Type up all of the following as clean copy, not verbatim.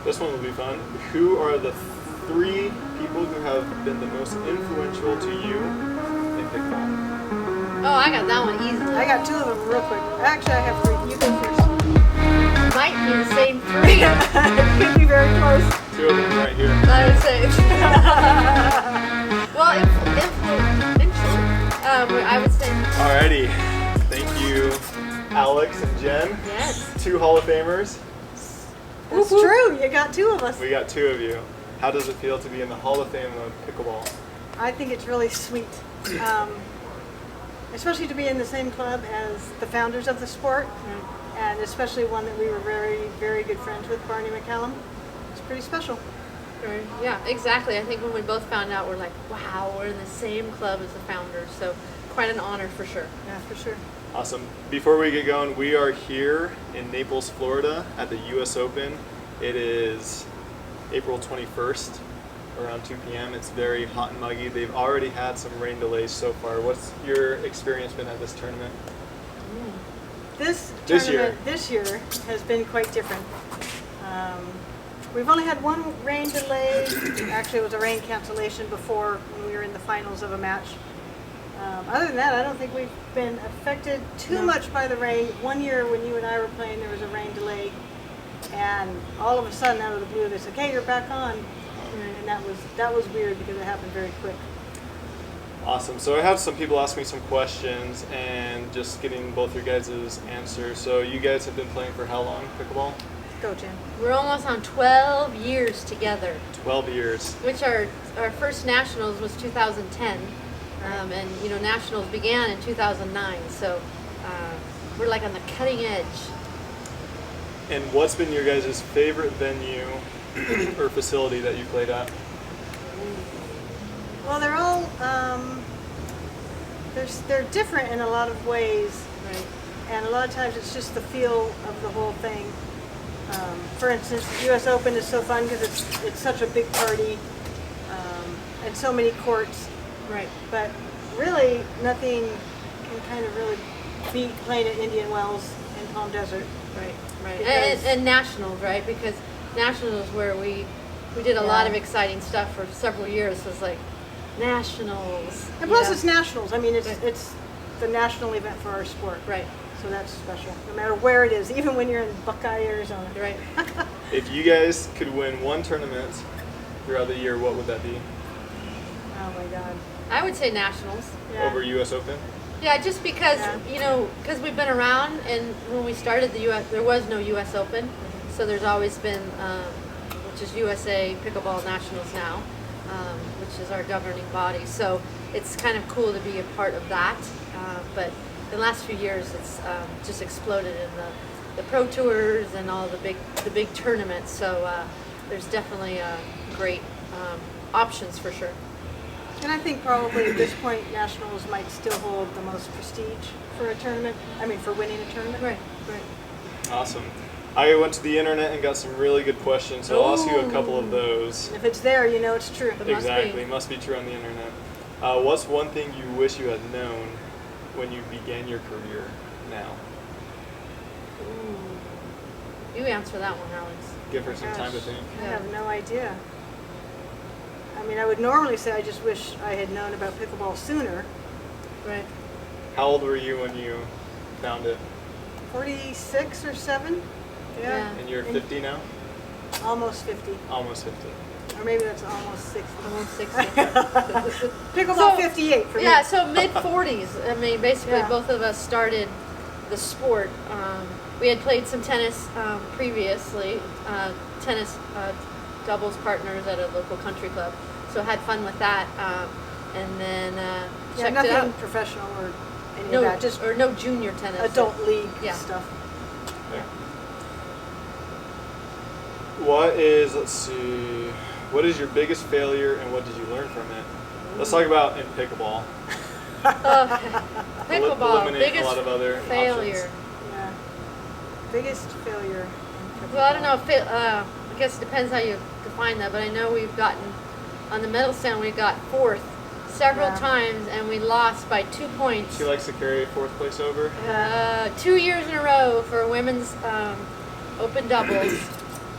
This one will be fun. Who are the 3 people who have been the most influential to you in pickleball? Oh, I got that one easily. I got 2 of them real quick. Actually, I have 3. You go first. Might be the same 3. It could be very close. 2 of them right here. I would say. Well, influential. I would say. Alrighty. Thank you, Alex and Jen. Yes. 2 Hall of Famers. That's true. You got 2 of us. We got 2 of you. How does it feel to be in the Hall of Fame of pickleball? I think it's really sweet. Especially to be in the same club as the founders of the sport, and especially one that we were very, very good friends with, Barney McCallum. It's pretty special. Yeah, exactly. I think when we both found out, we're like, wow, we're in the same club as the founders. So quite an honor for sure. Yeah, for sure. Awesome. Before we get going, we are here in Naples, Florida at the US Open. It is April 21st, around 2 p.m. It's very hot and muggy. They've already had some rain delays so far. What's your experience been at this tournament? This tournament this year has been quite different. We've only had 1 rain delay. Actually, it was a rain cancellation before when we were in the finals of a match. Other than that, I don't think we've been affected too much by the rain. One year when you and I were playing, there was a rain delay, and all of a sudden, out of the blue, they said, "Okay, you're back on," and that was weird because it happened very quick. Awesome. So I have some people ask me some questions and just getting both your guys' answers. So you guys have been playing for how long, pickleball? Go, Jen. We're almost on 12 years together. 12 years. Which our first nationals was 2010, and you know nationals began in 2009. So we're like on the cutting edge. And what's been your guys' favorite venue or facility that you played at? Well, they're all they're different in a lot of ways, Right. and a lot of times it's just the feel of the whole thing. For instance, the U.S. Open is so fun because it's such a big party and so many courts. Right. But really, nothing can kind of really beat playing at Indian Wells in Palm Desert. Right. Right. Because- And nationals, right? Because nationals where we did a lot of exciting stuff for several years. It was like nationals. And plus, you know? it's nationals. I mean, it's Right. it's the national event for our sport. Right. So that's special, no matter where it is, even when you're in Buckeye, Arizona. Right. If you guys could win one tournament throughout the year, what would that be? Oh my God. I would say nationals. Yeah. Over US Open? Yeah, just because, Yeah. you know, because we've been around, and when we started the U.S., there was no U.S. Open, so there's always been, which is USA Pickleball Nationals now, which is our governing body. So it's kind of cool to be a part of that. But the last few years, it's just exploded in the pro tours and all the big tournaments. So there's definitely great options for sure. And I think probably at this point, nationals might still hold the most prestige for a tournament. I mean, for winning a tournament. Right. Right. Awesome. I went to the internet and got some really good questions, so I'll ask you a couple of those. And if it's there, you know it's true. It must Exactly, be. must be true on the internet. What's one thing you wish you had known when you began your career now? Ooh. You answer that one, Alex. Give her some time to Gosh, think. I have no idea. I mean, I would normally say I just wish I had known about pickleball sooner. Right. How old were you when you found it? 46 or 7? Yeah. And you're 50 now? Almost 50. Almost 50. Or maybe that's almost 60. Almost 60. Pickleball So- 58 for Yeah, me. so mid 40s. I mean, basically Yeah. both of us started the sport. We had played some tennis previously, tennis doubles partners at a local country club. So had fun with that, and then Yeah, checked nothing it out. professional or any No, of that. Just no junior tennis. adult league Yeah. stuff. Okay. Let's see, what is your biggest failure and what did you learn from it? Let's talk about in pickleball. Pickleball, Eliminate biggest a lot of other failure. options. Yeah. Biggest failure. in Well, I don't know. pickleball. I guess it depends how you define that, but I know we've gotten on the medal stand. We got 4th several Yeah. times, and we lost by 2 points. She likes to carry 4th place over. 2 years in a row for women's open doubles.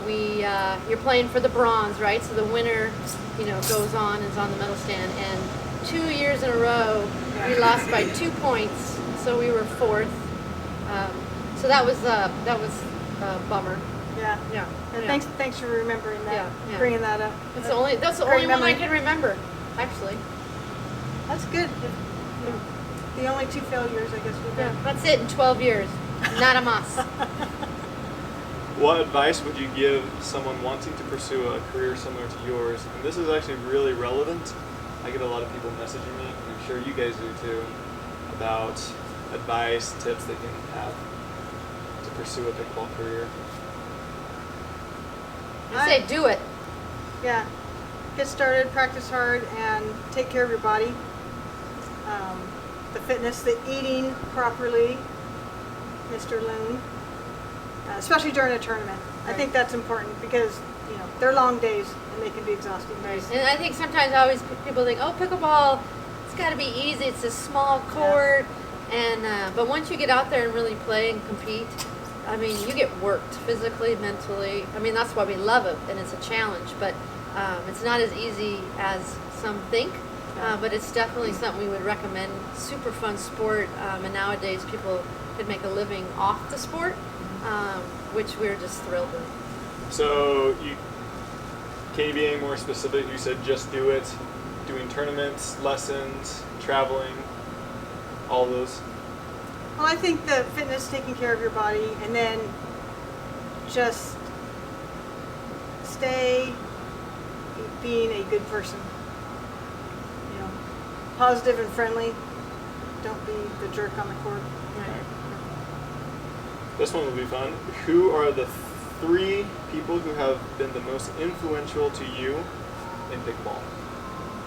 you're playing for the bronze, right? So the winner, goes on and is on the medal stand. And 2 years in a row, we lost by 2 points, so we were fourth. So that was a bummer. Yeah. Yeah. And yeah. thanks for remembering that, Yeah. bringing that up. That's the only Great one I memory. can remember, actually. That's good. The only 2 failures, I guess, we've Yeah, had. that's it in 12 years. Nada más. What advice would you give someone wanting to pursue a career similar to yours? And this is actually really relevant. I get a lot of people messaging me, and I'm sure you guys do too, about advice, tips they can have to pursue a pickleball career. I say do it. Yeah. Get started, practice hard, and take care of your body. The fitness, the eating properly, Mr. Loon, especially during a tournament. I think that's important because, they're long days and they can be exhausting days. And I think sometimes people think, oh, pickleball, it's got to be easy. It's a small court, and but once you get out there and really play and compete, I mean, you get worked physically, mentally. I mean, that's why we love it, and it's a challenge. But it's not as easy as some think. But it's definitely something we would recommend. Super fun sport, and nowadays people could make a living off the sport, which we're just thrilled with. So, can you be any more specific? You said just do it. Doing tournaments, lessons, traveling, all those. Well, I think the fitness, taking care of your body, and then just stay being a good person. Positive and friendly. Don't be the jerk on the court. Right. This one will be fun. Who are the 3 people who have been the most influential to you in pickleball?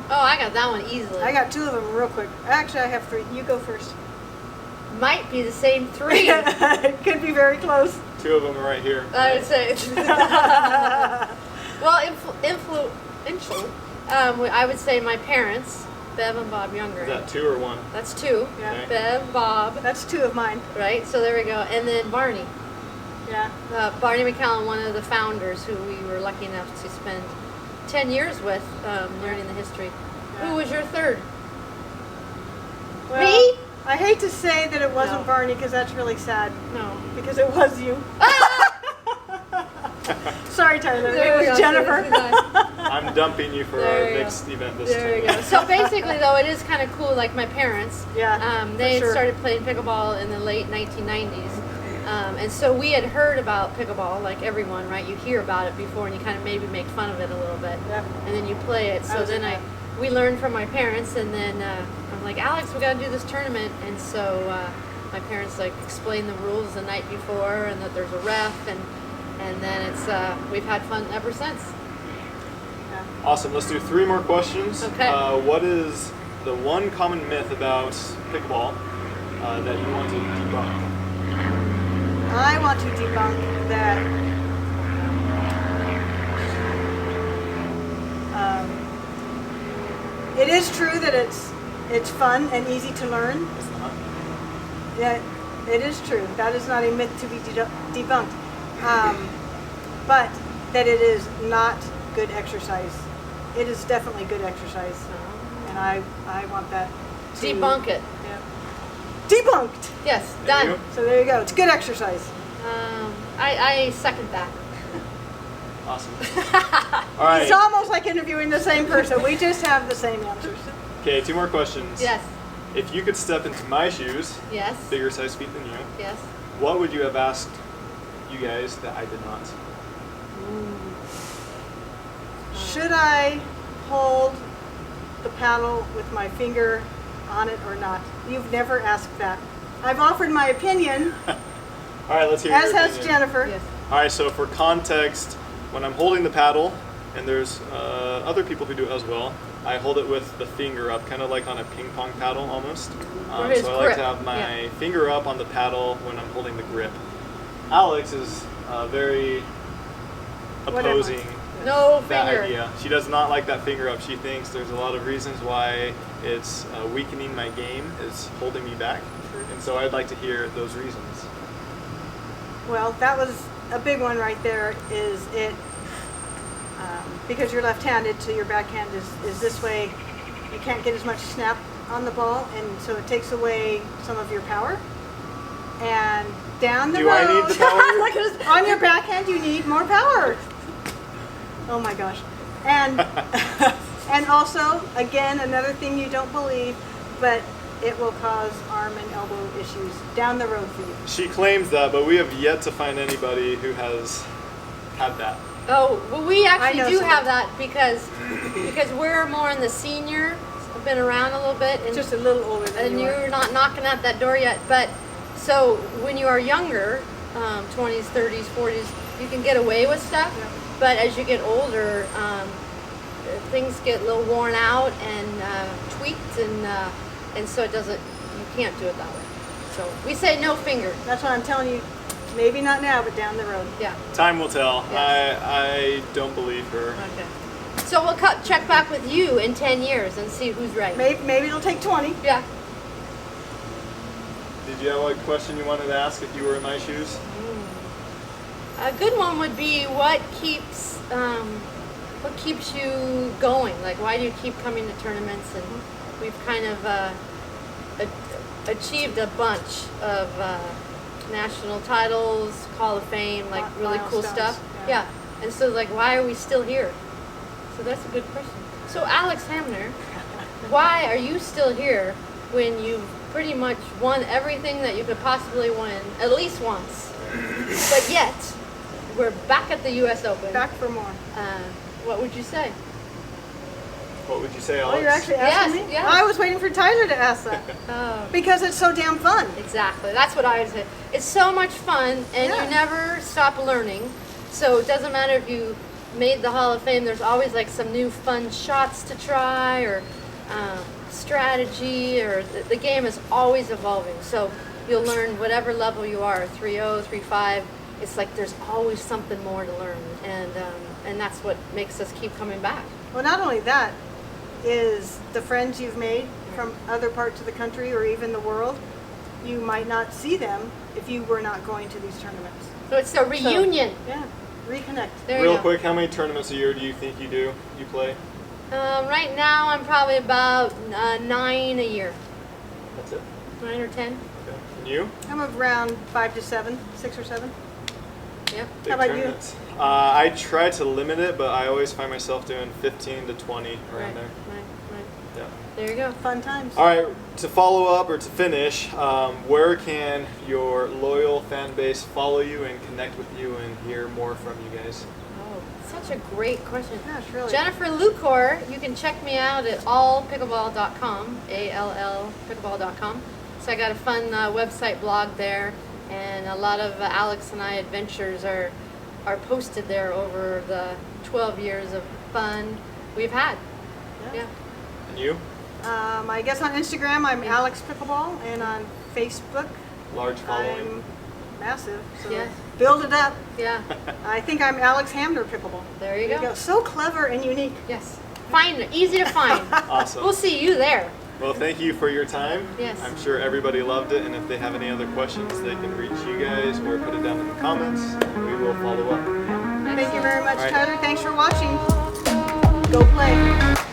Oh, I got that one easily. I got 2 of them real quick. Actually, I have 3. You go first. Might be the same 3. It could be very close. 2 of them are right here. I would say. Well, influential. I would say my parents, Bev and Bob Younger. Is that 2 or 1? That's 2. Yeah. Okay. Bev, Bob. That's 2 of mine. Right. So there we go. And then Barney. Yeah. Barney McCallum, one of the founders, who we were lucky enough to spend 10 years with, learning the history. Yeah. Who was your third? Well, Me? I hate to say that it wasn't No. Barney because that's really sad. No. Because it was you. Sorry, Tyler. There It we was go. Jennifer. I'm dumping you for There our you go. next event this There you time. go. So basically, though, it is kind of cool. Like my parents, Yeah, they for had sure. started playing pickleball in the late 1990s, and so we had heard about pickleball, like everyone, right? You hear about it before, and you kind of maybe make fun of it a little bit, Yep. and then you play it. I So was in then that. we learned from my parents, and then I'm like, Alex, we got to do this tournament, and so my parents like explained the rules the night before, and that there's a ref, and then it's we've had fun ever since. Yeah. Awesome. Let's do 3 more questions. Okay. What is the one common myth about pickleball that you want to debunk? I want to debunk that it is true that it's fun and easy to learn. It's not. Yeah, it is true. That is not a myth to be debunked. But that it is not good exercise. It is definitely good exercise. And I want that to... Debunk it. Yeah. Debunked! Yes, There done. you go. So there you go. It's good exercise. I second that. Awesome. All right. It's almost like interviewing the same person. We just have the same answers. Okay, 2 more questions. Yes. If you could step into my shoes, Yes. bigger size feet than you, Yes. what would you have asked you guys that I did not? Should I hold the paddle with my finger on it or not? You've never asked that. I've offered my opinion, All right, let's hear as your has opinion. Jennifer. Yes. All right, so for context, when I'm holding the paddle, and there's other people who do it as well, I hold it with the finger up, kind of like on a ping pong paddle almost. Or his So I like grip, to have my yeah. finger up on the paddle when I'm holding the grip. Alex is very Whatever. opposing No that finger. idea. She does not like that finger up. She thinks there's a lot of reasons why it's weakening my game, it's holding me back. And so I'd like to hear those reasons. Well, that was a big one right there is it, because you're left-handed, so your backhand is this way. You can't get as much snap on the ball, and so it takes away some of your power. And down the Do road, I need the power? Look at this. On your backhand, you need more power. Oh my gosh. And and also, again, another thing you don't believe, but it will cause arm and elbow issues down the road for you. She claims that, but we have yet to find anybody who has had that. Oh, well, we I actually know do someone. have that because we're more in the senior. I've been around a little bit, and Just a little older than and you are. you're not knocking at that door yet. But so when you are younger, 20s, 30s, 40s, you can get away with stuff. Yeah. But as you get older, things get a little worn out and tweaked, and so it doesn't. You can't do it that way. So we say no finger. That's what I'm telling you. Maybe not now, but down the road. Yeah. Time will tell. Yes. I don't believe her. Okay. So we'll check back with you in 10 years and see who's right. Maybe it'll take 20. Yeah. Did you have a question you wanted to ask if you were in my shoes? A good one would be what keeps you going? Like, why do you keep coming to tournaments? And we've kind of achieved a bunch of national titles, Hall of Fame, like really cool Milestones, stuff. yeah. Yeah. And so, like, why are we still here? So that's a good question. So, Alex Hamner, why are you still here when you've pretty much won everything that you could possibly win at least once? But yet, we're back at the U.S. Open. Back for more. What would you say? What would you say, Oh, Alex? you're actually asking Yes, me? yes. I was waiting for Tyler to ask that. Oh, Because it's so damn fun. exactly. That's what I would say. It's so much fun, and Yeah. you never stop learning. So it doesn't matter if you made the Hall of Fame. There's always like some new fun shots to try, or strategy, or the game is always evolving. So you'll learn whatever level you are, 3.0, 3.5. It's like there's always something more to learn, and that's what makes us keep coming back. Well, not only that, is the friends you've made from other parts of the country or even the world, you might not see them if you were not going to these tournaments. So it's a reunion. Yeah, reconnect. There you Real go. quick, how many tournaments a year do you think you play? Right now, I'm probably about 9 a year. That's it? 9 or 10. Okay. And you? I'm around 5 to 7, 6 or 7. Yep. Big How about you? tournaments. I try to limit it, but I always find myself doing 15 to 20 around Right, there. right. Yeah. There you go. Fun times. All right, to follow up or to finish, where can your loyal fan base follow you and connect with you and hear more from you guys? Oh, such a great question. Gosh, really. Jennifer Lucore, you can check me out at allpickleball.com, ALL pickleball.com. So I got a fun website blog there, and a lot of Alex and I adventures are posted there over the 12 years of fun we've had. Yeah. And you? I guess on Instagram, I'm Alex Pickleball, and on Facebook, Large following. I'm massive. So Yes. build it up. Yeah. I think I'm Alex Hamner Pickleball. There you go. So clever and unique. Yes. Find easy to find. Awesome. We'll see you there. Well, thank you for your time. Yes. I'm sure everybody loved it, and if they have any other questions, they can reach you guys or put it down in the comments, and we will follow up. Thank you very much, All right. Tyler. Thanks for watching. Go play.